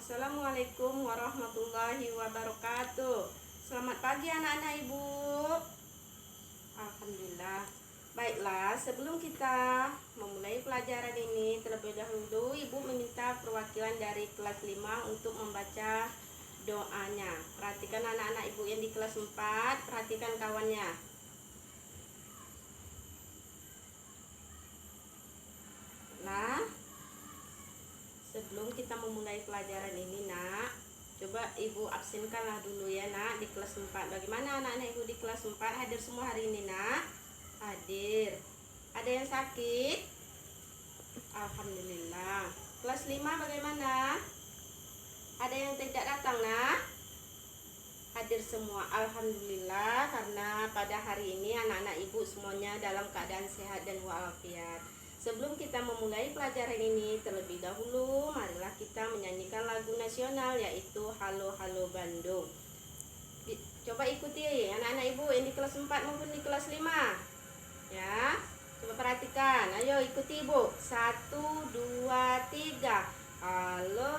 Assalamualaikum warahmatullahi wabarakatuh. Selamat pagi anak-anak ibu. Alhamdulillah. Baiklah, sebelum kita memulai pelajaran ini, terlebih dahulu ibu meminta perwakilan dari kelas 5 untuk membaca doanya. Perhatikan anak-anak ibu yang di kelas 4, perhatikan kawannya. Nah, sebelum kita memulai pelajaran ini nak, coba ibu absenkanlah dulu ya nak di kelas 4. Bagaimana anak-anak ibu di kelas 4? Hadir semua hari ini nak? Hadir. Ada yang sakit? Alhamdulillah. Kelas 5 bagaimana? Ada yang tidak datang nak? Hadir semua. Alhamdulillah, karena pada hari ini anak-anak ibu semuanya dalam keadaan sehat dan walafiat. Sebelum kita memulai pelajaran ini, terlebih dahulu marilah kita menyanyikan lagu nasional, yaitu Halo Halo Bandung. Coba ikuti anak-anak ibu yang di kelas 4 maupun di kelas 5 ya. Coba perhatikan, ayo ikuti ibu. 1, 2, 3. Halo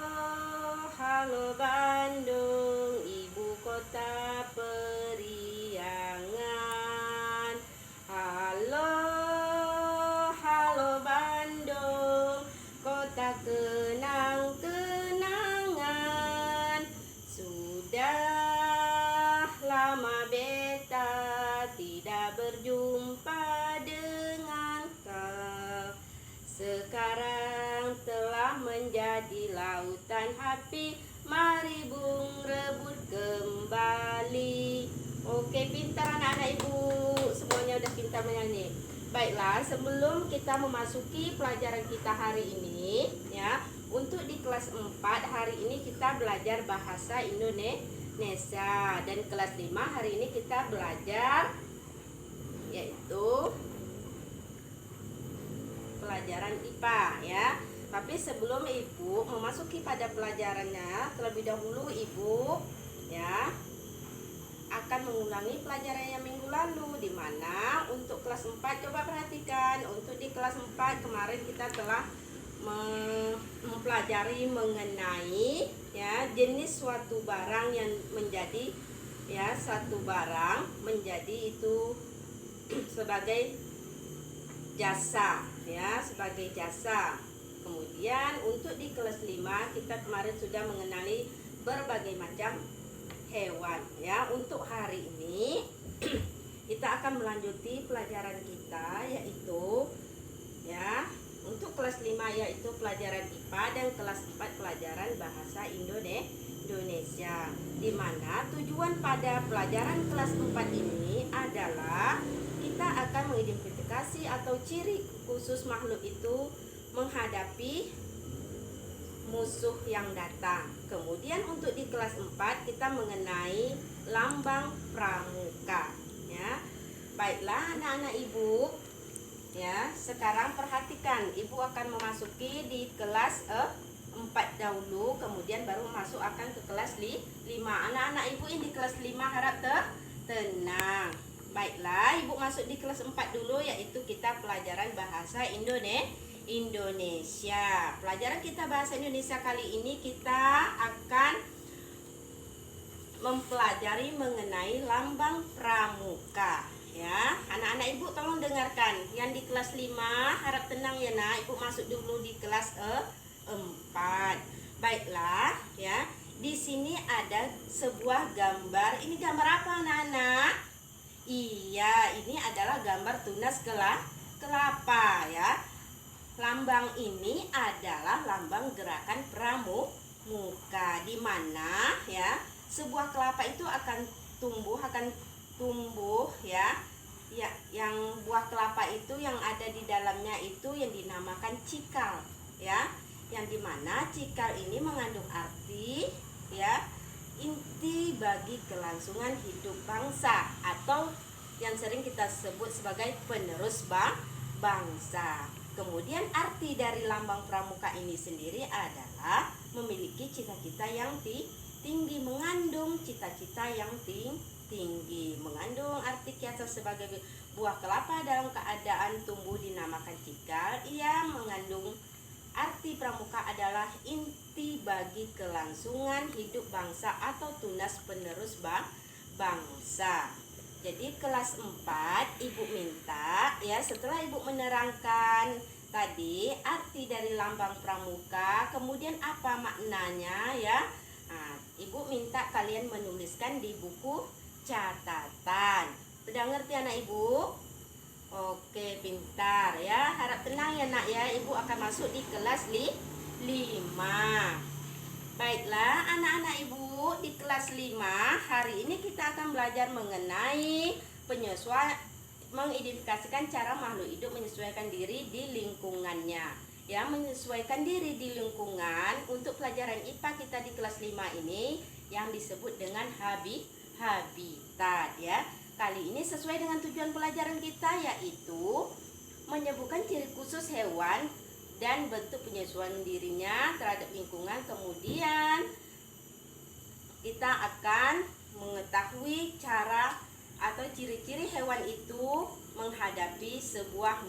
halo Bandung, ibu kota periangan. Halo kenang-kenangan, sudah lama beta tidak berjumpa dengan kau. Sekarang telah menjadi lautan api, mari bung rebut kembali. Oke, pintar anak-anak ibu, semuanya udah pintar menyanyi. Baiklah, sebelum kita memasuki pelajaran kita hari ini ya, untuk di kelas 4 hari ini kita belajar bahasa Indonesia, dan kelas 5 hari ini kita belajar yaitu pelajaran IPA ya. Tapi sebelum ibu memasuki pada pelajarannya, terlebih dahulu ibu ya akan mengulangi pelajaran yang minggu lalu, di mana untuk kelas 4 coba perhatikan, untuk di kelas 4 kemarin kita telah mempelajari mengenai ya jenis suatu barang yang menjadi ya satu barang menjadi itu sebagai jasa ya, sebagai jasa. Kemudian untuk di kelas 5 kita kemarin sudah mengenali berbagai macam hewan ya. Untuk hari ini kita akan melanjuti pelajaran kita, yaitu ya untuk kelas 5 yaitu pelajaran IPA, dan kelas 4 pelajaran bahasa Indonesia, di mana tujuan pada pelajaran kelas 4 ini adalah kita akan mengidentifikasi atau ciri khusus makhluk itu menghadapi musuh yang datang. Kemudian untuk di kelas 4 kita mengenai lambang pramuka ya. Baiklah anak-anak ibu ya, sekarang perhatikan, ibu akan memasuki di kelas 4 dahulu, kemudian baru masuk akan ke kelas 5. Anak-anak ibu yang di kelas 5 harap tenang. Baiklah, ibu masuk di kelas 4 dulu, yaitu kita pelajaran bahasa Indonesia. Pelajaran kita bahasa Indonesia kali ini kita akan mempelajari mengenai lambang pramuka ya. Anak-anak ibu tolong dengarkan, yang di kelas 5 harap tenang ya nak, ibu masuk dulu di kelas 4. Baiklah ya, di sini ada sebuah gambar. Ini gambar apa anak-anak? Iya, ini adalah gambar tunas kelapa ya. Lambang ini adalah lambang gerakan pramuka, di mana ya sebuah kelapa itu akan tumbuh ya. Ya, yang buah kelapa itu yang ada di dalamnya itu yang dinamakan cikal ya. Yang dimana cikal ini mengandung arti ya inti bagi kelangsungan hidup bangsa, atau yang sering kita sebut sebagai penerus bangsa. Kemudian arti dari lambang pramuka ini sendiri adalah memiliki cita-cita yang tinggi, mengandung cita-cita yang tinggi, mengandung arti kiasan sebagai buah kelapa dalam keadaan tumbuh dinamakan cikal. Ia mengandung Arti pramuka adalah inti bagi kelangsungan hidup bangsa atau tunas penerus bangsa. Jadi kelas 4 Ibu minta ya, setelah Ibu menerangkan tadi arti dari lambang pramuka, kemudian apa maknanya ya. Nah, Ibu minta kalian menuliskan di buku catatan. Sudah ngerti anak Ibu? Oke, pintar ya. Harap tenang ya nak ya. Ibu akan masuk di kelas 5. Baiklah anak-anak Ibu, di kelas 5 hari ini kita akan belajar mengenai penyesuaian, mengidentifikasikan cara makhluk hidup menyesuaikan diri di lingkungannya. Ya, menyesuaikan diri di lingkungan untuk pelajaran IPA kita di kelas 5 ini yang disebut dengan habitat ya. Kali ini sesuai dengan tujuan pelajaran kita, yaitu menyebutkan ciri khusus hewan dan bentuk penyesuaian dirinya terhadap lingkungan. Kemudian kita akan mengetahui cara atau ciri-ciri hewan itu menghadapi sebuah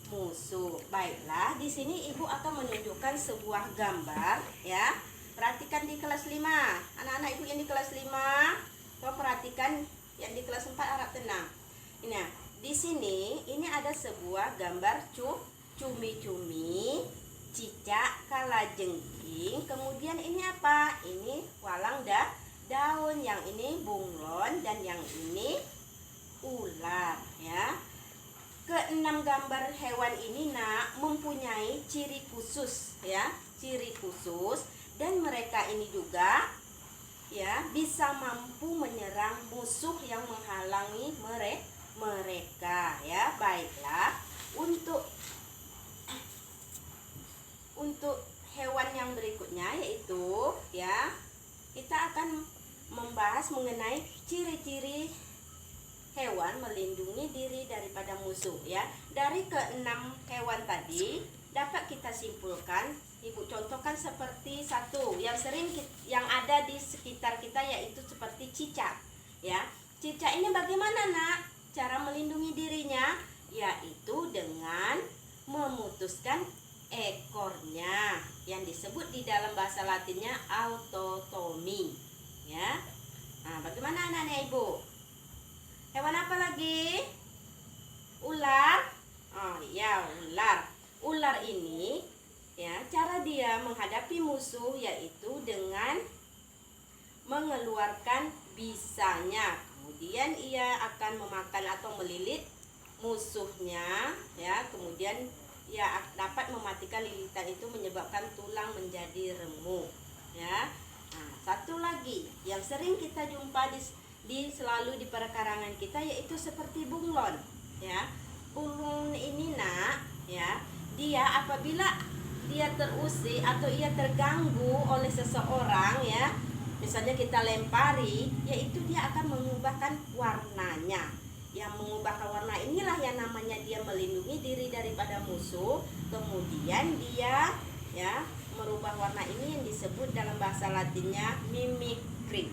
musuh. Baiklah, di sini Ibu akan menunjukkan sebuah gambar ya. Perhatikan di kelas 5. Anak-anak Ibu yang di kelas 5, tolong perhatikan yang di kelas 4 harap tenang. Ini di sini ini ada sebuah gambar cumi-cumi, cicak, kalajengking. Kemudian ini apa? Ini walang daun, yang ini bunglon, dan yang ini ular ya. Keenam gambar hewan ini nak mempunyai ciri khusus ya, ciri khusus, dan mereka ini juga ya bisa mampu menyerang musuh yang menghalangi mereka ya. Baiklah, untuk hewan yang berikutnya yaitu ya, kita akan membahas mengenai ciri-ciri hewan melindungi diri daripada musuh ya. Dari keenam hewan tadi dapat kita simpulkan, Ibu contohkan seperti satu yang sering yang ada di sekitar kita, yaitu seperti cicak ya. Cicak ini bagaimana nak cara melindungi dirinya? Yaitu dengan memutuskan ekornya yang disebut di dalam bahasa Latinnya autotomi ya. Nah, bagaimana anak-anak Ibu? Hewan apa lagi? Ular. Oh iya, ular. Ular ini ya, cara dia menghadapi musuh yaitu dengan mengeluarkan bisanya. Kemudian ia akan memakan atau melilit musuhnya ya. Kemudian ia dapat mematikan lilitan itu menyebabkan tulang menjadi remuk ya. Nah, satu lagi yang sering kita jumpa selalu di perkarangan kita yaitu seperti bunglon ya. Bunglon ini nak ya, dia apabila dia terusik atau ia terganggu oleh seseorang ya, misalnya kita lempari, yaitu dia akan mengubahkan warnanya. Yang mengubahkan warna inilah yang namanya dia melindungi diri daripada musuh. Kemudian dia ya merubah warna ini yang disebut dalam bahasa Latinnya mimikry.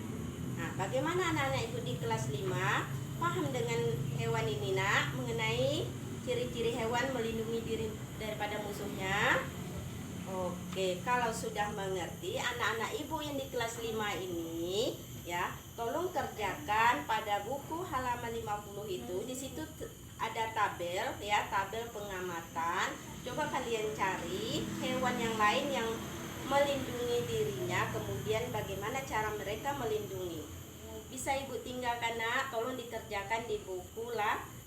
Nah, bagaimana anak-anak Ibu di kelas 5 paham dengan hewan ini nak, mengenai ciri-ciri hewan melindungi diri daripada musuhnya? Oke, kalau sudah mengerti anak-anak Ibu yang di kelas 5 ini ya, tolong kerjakan pada buku halaman 50 itu. Di situ ada tabel ya, tabel pengamatan. Coba kalian cari hewan yang lain yang melindungi dirinya, kemudian bagaimana cara mereka melindungi. Bisa Ibu tinggalkan nak, tolong dikerjakan di buku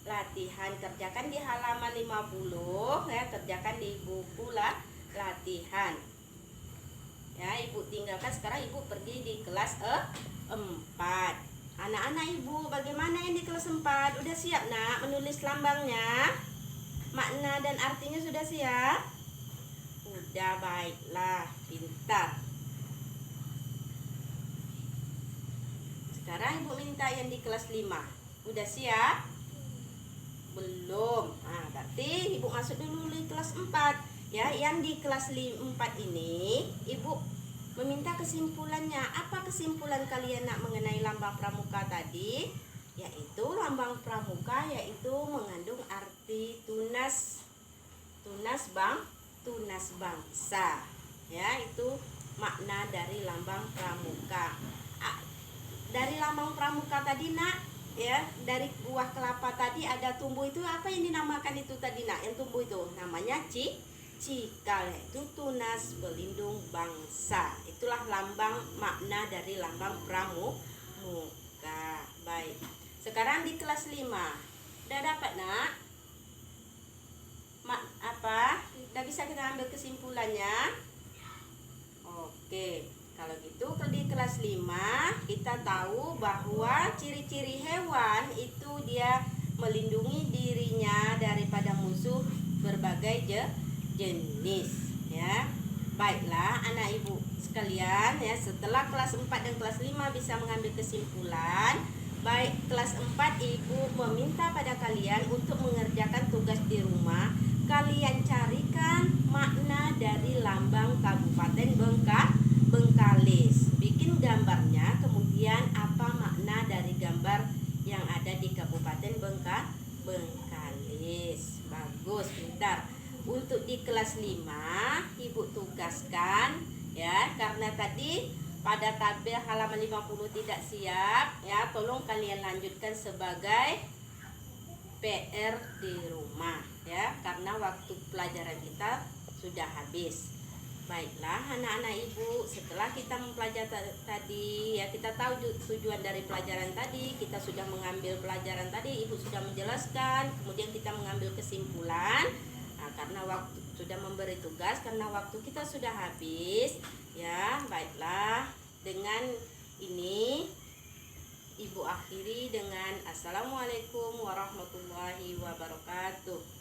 latihan. Kerjakan di halaman 50 ya, kerjakan di buku latihan ya. Ibu tinggalkan, sekarang Ibu pergi di kelas 4. Anak-anak Ibu bagaimana yang di kelas 4? Udah siap nak menulis lambangnya? Makna dan artinya sudah siap? Udah, baiklah, pintar. Sekarang Ibu minta yang di kelas 5. Udah siap? Belum. Nah, berarti Ibu masuk dulu di kelas 4 ya. Yang di kelas 4 ini Ibu meminta kesimpulannya. Apa kesimpulan kalian nak mengenai lambang pramuka tadi? Yaitu lambang pramuka yaitu mengandung arti tunas tunas bangsa. Ya, itu makna dari lambang pramuka. Dari lambang pramuka tadi nak, ya, dari buah kelapa tadi ada tumbuh itu apa yang dinamakan itu tadi nak? Yang tumbuh itu namanya cikal, itu tunas pelindung bangsa. Itulah lambang makna dari lambang pramuka. Baik. Sekarang di kelas 5. Udah dapat nak? Apa? Udah bisa kita ambil kesimpulannya? Oke. Kalau gitu di kelas 5 kita tahu bahwa ciri-ciri hewan itu dia melindungi dirinya daripada musuh berbagai jenis, ya. Baiklah anak ibu sekalian, ya, setelah kelas 4 dan kelas 5 bisa mengambil kesimpulan. Baik, kelas 4 ibu meminta pada kalian untuk mengerjakan tugas di rumah. Kalian carikan makna dari lambang Kabupaten Bengkalis. Bikin gambarnya, kemudian apa makna dari gambar yang ada di Kabupaten Bengkalis. Bagus, pintar. Untuk di kelas 5 ibu tugaskan, ya, karena tadi pada tabel halaman 50 tidak siap, ya, tolong kalian lanjutkan sebagai PR di rumah, ya, karena waktu pelajaran kita sudah habis. Baiklah anak-anak ibu, setelah kita mempelajari tadi, ya, kita tahu tujuan dari pelajaran tadi, kita sudah mengambil pelajaran tadi, ibu sudah menjelaskan, kemudian kita mengambil kesimpulan. Nah, karena waktu sudah memberi tugas, karena waktu kita sudah habis, ya. Baiklah, dengan ini ibu akhiri dengan assalamualaikum warahmatullahi wabarakatuh.